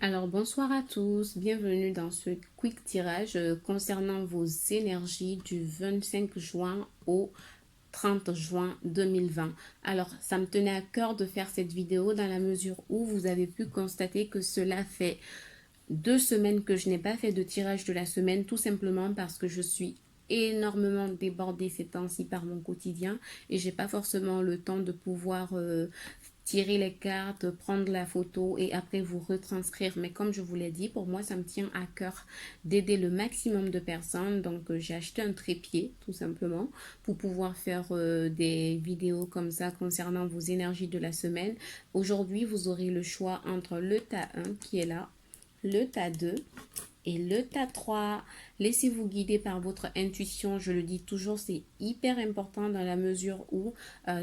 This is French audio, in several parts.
Alors bonsoir à tous, bienvenue dans ce quick tirage concernant vos énergies du 25 juin au 30 juin 2020. Alors ça me tenait à cœur de faire cette vidéo dans la mesure où vous avez pu constater que cela fait 2 semaines que je n'ai pas fait de tirage de la semaine, tout simplement parce que je suis énormément débordée ces temps-ci par mon quotidien et j'ai pas forcément le temps de pouvoir tirer les cartes, prendre la photo et après vous retranscrire. Mais comme je vous l'ai dit, pour moi, ça me tient à cœur d'aider le maximum de personnes. Donc, j'ai acheté un trépied, tout simplement, pour pouvoir faire des vidéos comme ça concernant vos énergies de la semaine. Aujourd'hui, vous aurez le choix entre le tas 1 qui est là, le tas 2 et le tas 3. Laissez-vous guider par votre intuition. Je le dis toujours, c'est hyper important dans la mesure où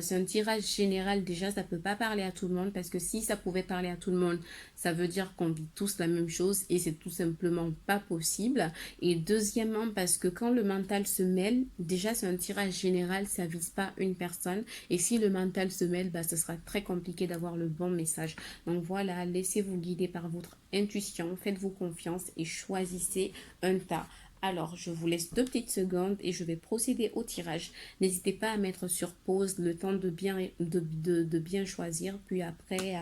c'est un tirage général. Déjà, ça ne peut pas parler à tout le monde parce que si ça pouvait parler à tout le monde, ça veut dire qu'on vit tous la même chose et c'est tout simplement pas possible. Et deuxièmement, parce que quand le mental se mêle, déjà c'est un tirage général, ça ne vise pas une personne. Et si le mental se mêle, ce sera très compliqué d'avoir le bon message. Donc voilà, laissez-vous guider par votre intuition, faites-vous confiance et choisissez un tas. Alors, je vous laisse 2 petites secondes et je vais procéder au tirage. N'hésitez pas à mettre sur pause le temps de bien choisir. Puis après,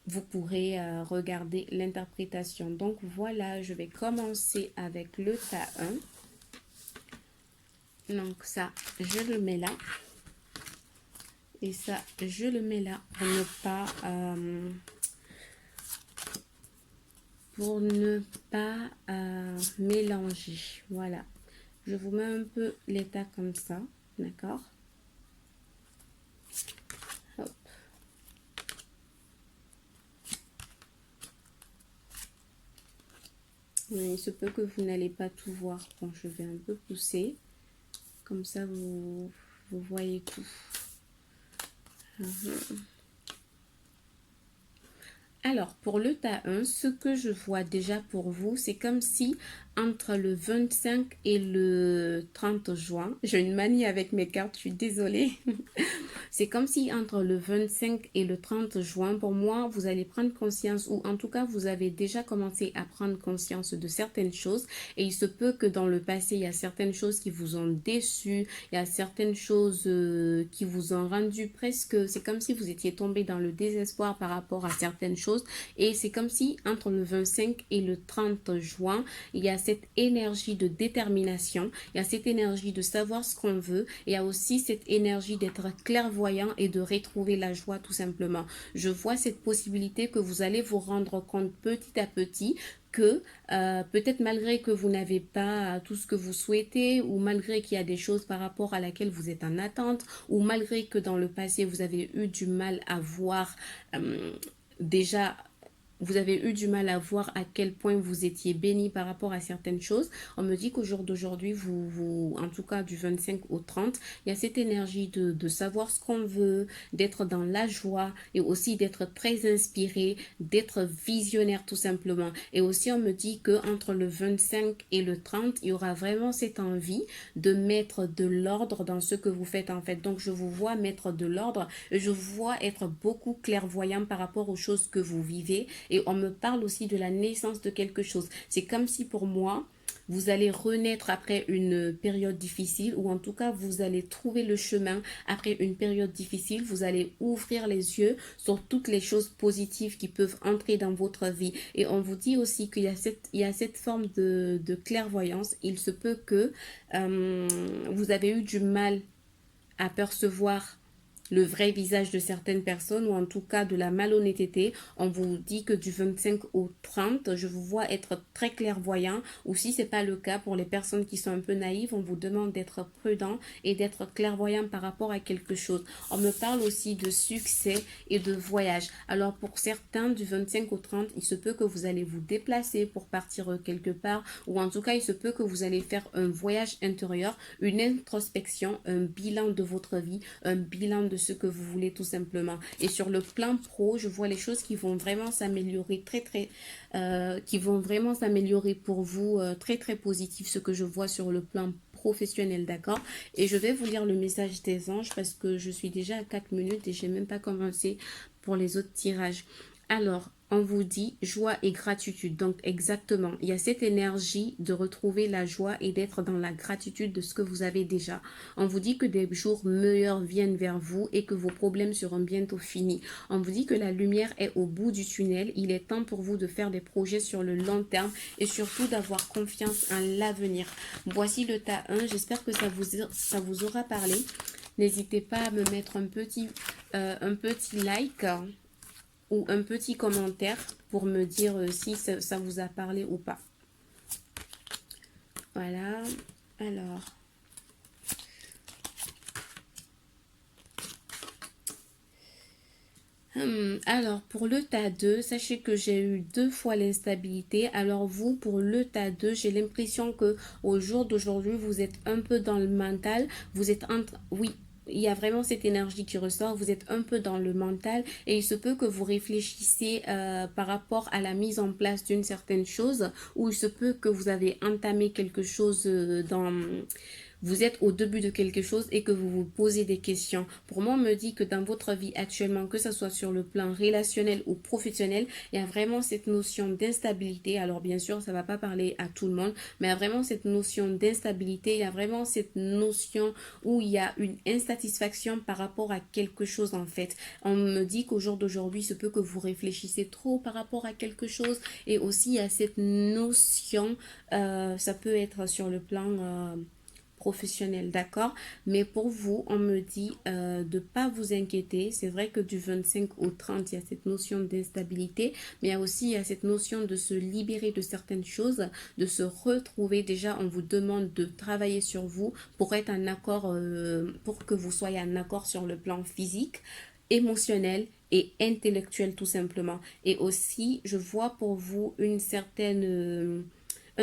vous pourrez regarder l'interprétation. Donc voilà, je vais commencer avec le tas 1. Donc ça, je le mets là. Et ça, je le mets là pour ne pas mélanger. Voilà. Je vous mets un peu l'état comme ça. D'accord? Hop. Il se peut que vous n'allez pas tout voir quand je vais un peu pousser. Comme ça, vous voyez tout. Alors, pour le tas 1, ce que je vois déjà pour vous, c'est comme si entre le 25 et le 30 juin, j'ai une manie avec mes cartes, je suis désolée. C'est comme si entre le 25 et le 30 juin, pour moi, vous allez prendre conscience, ou en tout cas, vous avez déjà commencé à prendre conscience de certaines choses. Et il se peut que dans le passé, il y a certaines choses qui vous ont déçu, il y a certaines choses qui vous ont rendu presque, c'est comme si vous étiez tombé dans le désespoir par rapport à certaines choses. Et c'est comme si entre le 25 et le 30 juin, il y a cette énergie de détermination, il y a cette énergie de savoir ce qu'on veut, et il y a aussi cette énergie d'être clairvoyant et de retrouver la joie tout simplement. Je vois cette possibilité que vous allez vous rendre compte petit à petit que peut-être malgré que vous n'avez pas tout ce que vous souhaitez, ou malgré qu'il y a des choses par rapport à laquelle vous êtes en attente, ou malgré que dans le passé vous avez eu du mal à voir déjà, vous avez eu du mal à voir à quel point vous étiez béni par rapport à certaines choses. On me dit qu'au jour d'aujourd'hui, en tout cas du 25 au 30, il y a cette énergie de savoir ce qu'on veut, d'être dans la joie et aussi d'être très inspiré, d'être visionnaire tout simplement. Et aussi, on me dit qu'entre le 25 et le 30, il y aura vraiment cette envie de mettre de l'ordre dans ce que vous faites en fait. Donc, je vous vois mettre de l'ordre et je vous vois être beaucoup clairvoyant par rapport aux choses que vous vivez. Et on me parle aussi de la naissance de quelque chose. C'est comme si pour moi, vous allez renaître après une période difficile, ou en tout cas, vous allez trouver le chemin après une période difficile. Vous allez ouvrir les yeux sur toutes les choses positives qui peuvent entrer dans votre vie. Et on vous dit aussi qu'il y a cette forme de clairvoyance. Il se peut que vous avez eu du mal à percevoir le vrai visage de certaines personnes, ou en tout cas de la malhonnêteté. On vous dit que du 25 au 30, je vous vois être très clairvoyant, ou si ce n'est pas le cas, pour les personnes qui sont un peu naïves, on vous demande d'être prudent et d'être clairvoyant par rapport à quelque chose. On me parle aussi de succès et de voyage. Alors pour certains, du 25 au 30, il se peut que vous allez vous déplacer pour partir quelque part, ou en tout cas, il se peut que vous allez faire un voyage intérieur, une introspection, un bilan de votre vie, un bilan de ce que vous voulez tout simplement. Et sur le plan pro, je vois les choses qui vont vraiment s'améliorer qui vont vraiment s'améliorer pour vous, très très positif, ce que je vois sur le plan professionnel, d'accord? Et je vais vous lire le message des anges parce que je suis déjà à 4 minutes et j'ai même pas commencé pour les autres tirages. Alors, on vous dit joie et gratitude. Donc exactement, il y a cette énergie de retrouver la joie et d'être dans la gratitude de ce que vous avez déjà. On vous dit que des jours meilleurs viennent vers vous et que vos problèmes seront bientôt finis. On vous dit que la lumière est au bout du tunnel. Il est temps pour vous de faire des projets sur le long terme et surtout d'avoir confiance en l'avenir. Voici le tas 1. J'espère que ça vous aura parlé. N'hésitez pas à me mettre un petit like ou un petit commentaire pour me dire si ça vous a parlé ou pas. Voilà. Alors, pour le tas 2, sachez que j'ai eu 2 fois l'instabilité. Alors vous, pour le tas 2, j'ai l'impression que au jour d'aujourd'hui, vous êtes un peu dans le mental. Vous êtes oui, il y a vraiment cette énergie qui ressort. Vous êtes un peu dans le mental et il se peut que vous réfléchissez par rapport à la mise en place d'une certaine chose, ou il se peut que vous avez entamé quelque chose vous êtes au début de quelque chose et que vous vous posez des questions. Pour moi, on me dit que dans votre vie actuellement, que ce soit sur le plan relationnel ou professionnel, il y a vraiment cette notion d'instabilité. Alors bien sûr, ça ne va pas parler à tout le monde, mais il y a vraiment cette notion d'instabilité. Il y a vraiment cette notion où il y a une insatisfaction par rapport à quelque chose en fait. On me dit qu'au jour d'aujourd'hui, il se peut que vous réfléchissez trop par rapport à quelque chose, et aussi il y a cette notion, ça peut être sur le plan professionnel, d'accord? Mais pour vous, on me dit de pas vous inquiéter. C'est vrai que du 25 au 30, il y a cette notion d'instabilité, mais il y a aussi cette notion de se libérer de certaines choses, de se retrouver. Déjà, on vous demande de travailler sur vous pour être en accord, pour que vous soyez en accord sur le plan physique, émotionnel et intellectuel tout simplement. Et aussi, je vois pour vous un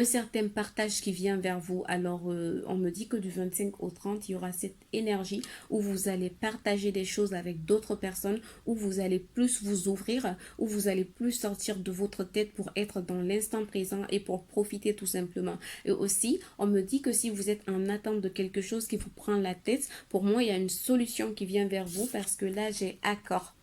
certain partage qui vient vers vous. Alors, on me dit que du 25 au 30, il y aura cette énergie où vous allez partager des choses avec d'autres personnes, où vous allez plus vous ouvrir, où vous allez plus sortir de votre tête pour être dans l'instant présent et pour profiter tout simplement. Et aussi, on me dit que si vous êtes en attente de quelque chose qui vous prend la tête, pour moi, il y a une solution qui vient vers vous, parce que là, j'ai accord.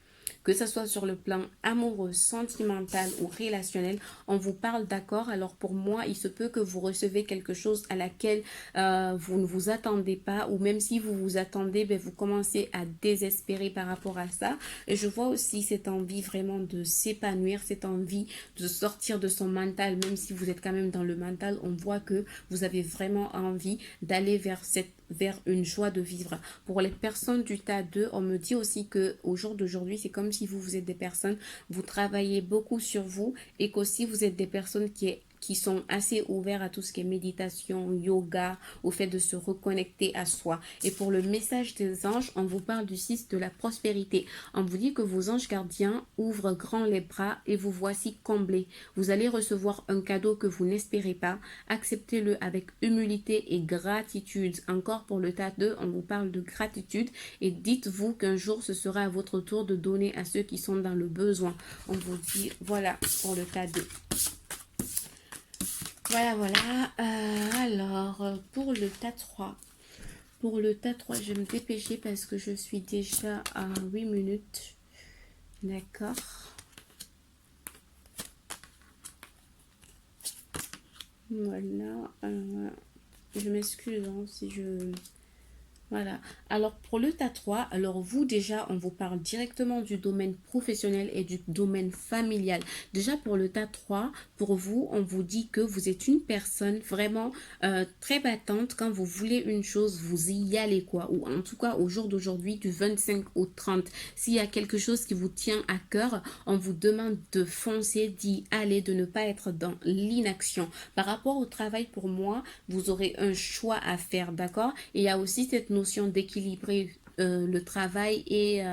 Que ce soit sur le plan amoureux, sentimental ou relationnel, on vous parle d'accord. Alors pour moi, il se peut que vous recevez quelque chose à laquelle vous ne vous attendez pas, ou même si vous vous attendez, ben, vous commencez à désespérer par rapport à ça. Et je vois aussi cette envie vraiment de s'épanouir, cette envie de sortir de son mental, même si vous êtes quand même dans le mental, on voit que vous avez vraiment envie d'aller vers une joie de vivre. Pour les personnes du tas 2, on me dit aussi que au jour d'aujourd'hui, c'est comme si vous êtes des personnes, vous travaillez beaucoup sur vous, et qu'aussi vous êtes des personnes qui sont assez ouverts à tout ce qui est méditation, yoga, au fait de se reconnecter à soi. Et pour le message des anges, on vous parle du 6 de la prospérité. On vous dit que vos anges gardiens ouvrent grand les bras et vous voici comblés. Vous allez recevoir un cadeau que vous n'espérez pas. Acceptez-le avec humilité et gratitude. Encore pour le tas 2, on vous parle de gratitude, et dites-vous qu'un jour ce sera à votre tour de donner à ceux qui sont dans le besoin. On vous dit, voilà pour le tas 2. Voilà. Alors, pour le tas 3. Pour le tas 3, je vais me dépêcher parce que je suis déjà à 8 minutes. D'accord. Voilà. Je m'excuse si je... Voilà. Alors pour le tas 3, alors vous déjà, on vous parle directement du domaine professionnel et du domaine familial. Déjà pour le tas 3, pour vous, on vous dit que vous êtes une personne vraiment très battante. Quand vous voulez une chose, vous y allez quoi. Ou en tout cas au jour d'aujourd'hui, du 25 au 30. S'il y a quelque chose qui vous tient à cœur, on vous demande de foncer, d'y aller, de ne pas être dans l'inaction. Par rapport au travail, pour moi, vous aurez un choix à faire, d'accord? Et il y a aussi cette notion d'équilibrer le travail et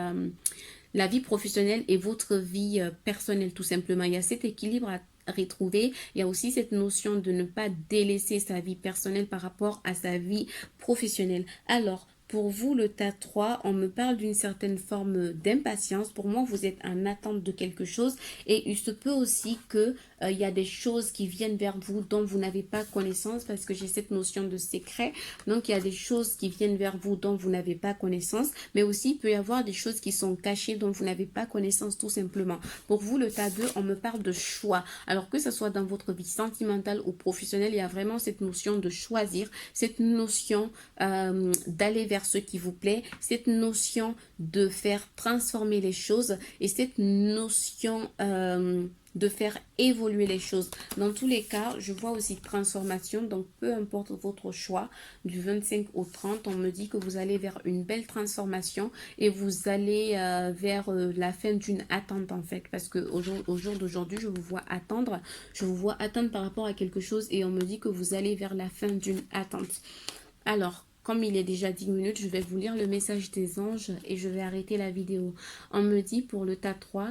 la vie professionnelle et votre vie personnelle tout simplement. Il y a cet équilibre à retrouver. Il y a aussi cette notion de ne pas délaisser sa vie personnelle par rapport à sa vie professionnelle. Alors, Pour vous, le tas 3, on me parle d'une certaine forme d'impatience. Pour moi, vous êtes en attente de quelque chose et il se peut aussi que il y a des choses qui viennent vers vous dont vous n'avez pas connaissance parce que j'ai cette notion de secret. Donc, il y a des choses qui viennent vers vous dont vous n'avez pas connaissance, mais aussi il peut y avoir des choses qui sont cachées dont vous n'avez pas connaissance tout simplement. Pour vous, le tas 2, on me parle de choix. Alors que ce soit dans votre vie sentimentale ou professionnelle, il y a vraiment cette notion de choisir, cette notion d'aller vers ce qui vous plaît, cette notion de faire transformer les choses et cette notion de faire évoluer les choses. Dans tous les cas, je vois aussi transformation, donc peu importe votre choix, du 25 au 30, on me dit que vous allez vers une belle transformation et vous allez vers la fin d'une attente en fait, parce que au jour d'aujourd'hui, je vous vois attendre par rapport à quelque chose et on me dit que vous allez vers la fin d'une attente. Alors, comme il est déjà 10 minutes, je vais vous lire le message des anges et je vais arrêter la vidéo. On me dit pour le tas 3,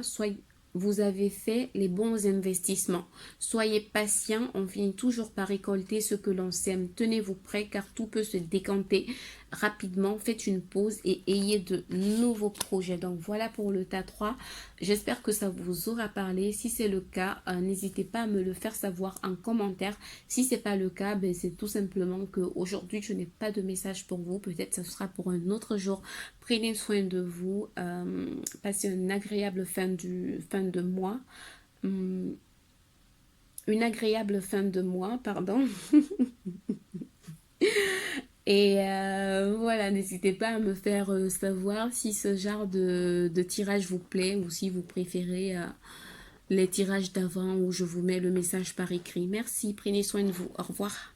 vous avez fait les bons investissements. Soyez patient, on finit toujours par récolter ce que l'on sème. Tenez-vous prêts car tout peut se décanter rapidement. Faites une pause et ayez de nouveaux projets. Donc voilà pour le tas 3. J'espère que ça vous aura parlé. Si c'est le cas, n'hésitez pas à me le faire savoir en commentaire. Si c'est pas le cas, ben, c'est tout simplement que aujourd'hui je n'ai pas de message pour vous. Peut-être ce sera pour un autre jour. Prenez soin de vous. Passez une agréable fin de mois. Une agréable fin de mois, pardon. Et voilà, n'hésitez pas à me faire savoir si ce genre de tirage vous plaît ou si vous préférez les tirages d'avant où je vous mets le message par écrit. Merci, prenez soin de vous. Au revoir.